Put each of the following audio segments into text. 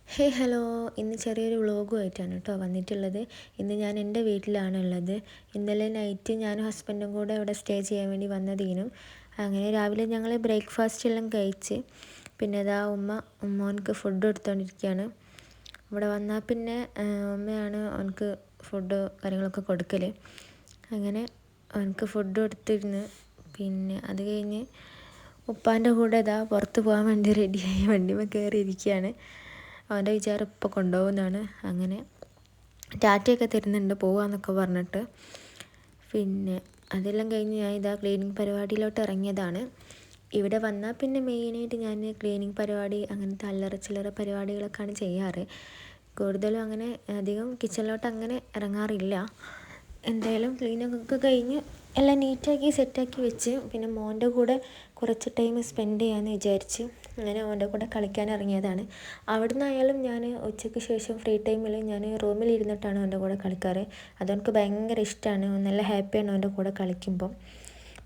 Hello, ഇന്ന് ചെറിയൊരു വ്ളോഗുമായിട്ടാണ് കേട്ടോ വന്നിട്ടുള്ളത്. ഇന്ന് ഞാൻ എൻ്റെ വീട്ടിലാണുള്ളത്. ഇന്നലെ നൈറ്റ് ഞാനും ഹസ്ബൻഡും കൂടെ ഇവിടെ സ്റ്റേ ചെയ്യാൻ വേണ്ടി വന്നതേനും. അങ്ങനെ രാവിലെ ഞങ്ങൾ ബ്രേക്ക്ഫാസ്റ്റ് എല്ലാം കഴിച്ച് പിന്നെ ഇതാ മോനക്ക് ഫുഡ് എടുത്തുകൊണ്ടിരിക്കുകയാണ്. ഇവിടെ വന്നാൽ പിന്നെ ഉമ്മയാണ് അവനക്ക് ഫുഡ് കാര്യങ്ങളൊക്കെ കൊടുക്കൽ. അങ്ങനെ അവനക്ക് ഫുഡ് കൊടുത്തിരുന്ന് പിന്നെ അത് കഴിഞ്ഞ് ഉപ്പാൻ്റെ കൂടെ ഇതാ പുറത്ത് പോകാൻ വേണ്ടി റെഡിയായി വണ്ടിമേൽ കയറിയിരിക്കുകയാണ്. അവൻ്റെ വിചാരം ഇപ്പോൾ കൊണ്ടുപോകുന്നതാണ്. അങ്ങനെ ടാറ്റയൊക്കെ തരുന്നുണ്ട് പോവാന്നൊക്കെ പറഞ്ഞിട്ട്. പിന്നെ അതെല്ലാം കഴിഞ്ഞ് ഞാൻ ഇതാ ക്ലീനിങ് പരിപാടിയിലോട്ട് ഇറങ്ങിയതാണ്. ഇവിടെ വന്നാൽ പിന്നെ മെയിനായിട്ട് ഞാൻ ക്ലീനിങ് പരിപാടി അങ്ങനത്തെ അല്ലറ ചില്ലറ പരിപാടികളൊക്കെയാണ് ചെയ്യാറ്. കൂടുതലും അങ്ങനെ അധികം കിച്ചണിലോട്ട് അങ്ങനെ ഇറങ്ങാറില്ല. എന്തായാലും ക്ലീനൊക്കെ കഴിഞ്ഞ് എല്ലാം നീറ്റാക്കി സെറ്റാക്കി വെച്ച് പിന്നെ മോൻ്റെ കൂടെ കുറച്ച് ടൈം സ്പെൻഡ് ചെയ്യാമെന്ന് വിചാരിച്ച് അങ്ങനെ മോൻ്റെ കൂടെ കളിക്കാൻ ഇറങ്ങിയതാണ്. അവിടെ നിന്നായാലും ഞാൻ ഉച്ചയ്ക്ക് ശേഷം ഫ്രീ ടൈമിൽ ഞാൻ റൂമിൽ ഇരുന്നിട്ടാണ് അവൻ്റെ കൂടെ കളിക്കാറ്. അതെനിക്ക് ഭയങ്കര ഇഷ്ടമാണ്. നല്ല ഹാപ്പിയാണ് അവൻ്റെ കൂടെ കളിക്കുമ്പം.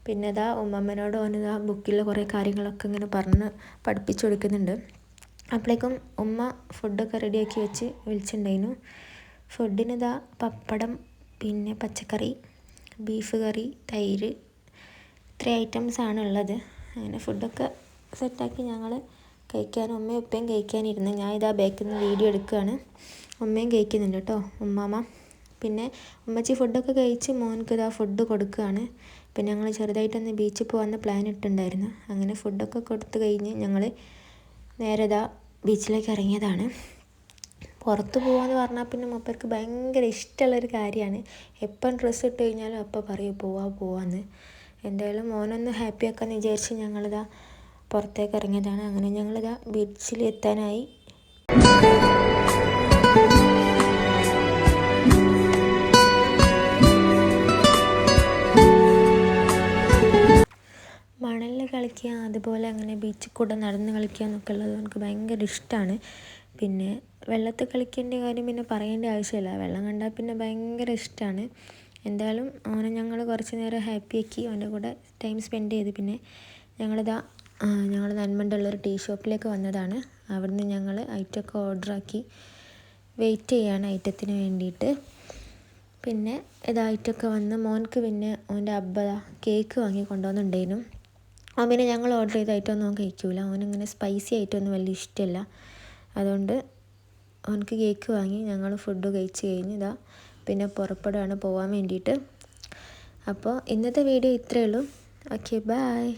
പിന്നെ ഇതാ ഉമ്മമ്മനോട് ഓനിതാ ബുക്കിൽ കുറേ കാര്യങ്ങളൊക്കെ ഇങ്ങനെ പറഞ്ഞ് പഠിപ്പിച്ചു കൊടുക്കുന്നുണ്ട്. അപ്പോഴേക്കും ഉമ്മ ഫുഡൊക്കെ റെഡിയാക്കി വെച്ച് വിളിച്ചിട്ടുണ്ടായിരുന്നു. ഫുഡിനിതാ പപ്പടം, പിന്നെ പച്ചക്കറി, ബീഫ് കറി, തൈര്, ഇത്ര ഐറ്റംസാണ് ഉള്ളത്. അങ്ങനെ ഫുഡൊക്കെ സെറ്റാക്കി ഞങ്ങൾ കഴിക്കാനും ഉമ്മയും ഉപ്പയും കഴിക്കാനിരുന്ന് ഞാൻ ഇതാ ബാക്കിൽ നിന്ന് വീഡിയോ എടുക്കുകയാണ്. ഉമ്മയും കഴിക്കുന്നുണ്ട് കേട്ടോ, ഉമ്മാമ്മ. പിന്നെ ഉമ്മച്ചി ഫുഡൊക്കെ കഴിച്ച് മോനക്ക് ഇതാ ഫുഡ് കൊടുക്കുകയാണ്. പിന്നെ ഞങ്ങൾ ചെറുതായിട്ടൊന്ന് ബീച്ചിൽ പോകാമെന്ന് പ്ലാൻ ഇട്ടുണ്ടായിരുന്നു. അങ്ങനെ ഫുഡൊക്കെ കൊടുത്ത് കഴിഞ്ഞ് ഞങ്ങൾ നേരെ ഇതാ ബീച്ചിലേക്ക് ഇറങ്ങിയതാണ്. പുറത്ത് പോകാമെന്ന് പറഞ്ഞാൽ പിന്നെ മൂപ്പർക്ക് ഭയങ്കര ഇഷ്ടമുള്ളൊരു കാര്യമാണ്. എപ്പം ഡ്രസ്സ് ഇട്ട് കഴിഞ്ഞാലും അപ്പം പറയും പോവാന്ന്. എന്തായാലും മോനൊന്ന് ഹാപ്പി ആക്കാമെന്ന് വിചാരിച്ച് ഞങ്ങളിതാ പുറത്തേക്ക് ഇറങ്ങിയതാണ്. അങ്ങനെ ഞങ്ങളിതാ ബീച്ചിൽ എത്താനായി. മണലിൽ കളിക്കുക, അതുപോലെ അങ്ങനെ ബീച്ചിൽ കൂടെ നടന്ന് കളിക്കുക എന്നൊക്കെ ഉള്ളത് എനിക്ക് ഭയങ്കര ഇഷ്ടമാണ്. പിന്നെ വെള്ളത്തിൽ കളിക്കേണ്ട കാര്യം പിന്നെ പറയേണ്ട ആവശ്യമില്ല. വെള്ളം കണ്ടാൽ പിന്നെ ഭയങ്കര ഇഷ്ടമാണ്. എന്തായാലും അവനെ ഞങ്ങൾ കുറച്ച് നേരം ഹാപ്പിയാക്കി അവൻ്റെ കൂടെ ടൈം സ്പെൻഡ് ചെയ്ത് പിന്നെ ഞങ്ങൾ നന്മണ്ടുള്ളൊരു ടീ ഷോപ്പിലേക്ക് വന്നതാണ്. അവിടുന്ന് ഞങ്ങൾ ഐറ്റമൊക്കെ ഓർഡറാക്കി വെയിറ്റ് ചെയ്യാണ് ഐറ്റത്തിന് വേണ്ടിയിട്ട്. പിന്നെ ഐറ്റമൊക്കെ വന്ന് മോൻക്ക് പിന്നെ അവൻ്റെ അബ്ബ കേക്ക് വാങ്ങി കൊണ്ടുവന്നിട്ടുണ്ടായിരുന്നു. അവൻ പിന്നെ ഞങ്ങൾ ഓർഡർ ചെയ്ത ഐറ്റമൊന്നും അവൻ കഴിക്കില്ല. അവനിങ്ങനെ സ്പൈസി ഐറ്റമൊന്നും വലിയ ഇഷ്ടമല്ല. അതുകൊണ്ട് അവനക്ക് കേക്ക് വാങ്ങി ഞങ്ങൾ ഫുഡ് കഴിച്ച് കഴിഞ്ഞ് പിന്നെ പുറപ്പെടുകയാണ് പോകാൻ വേണ്ടിയിട്ട്. അപ്പോൾ ഇന്നത്തെ വീഡിയോ ഇത്രയേ ഉള്ളൂ. Okay, by.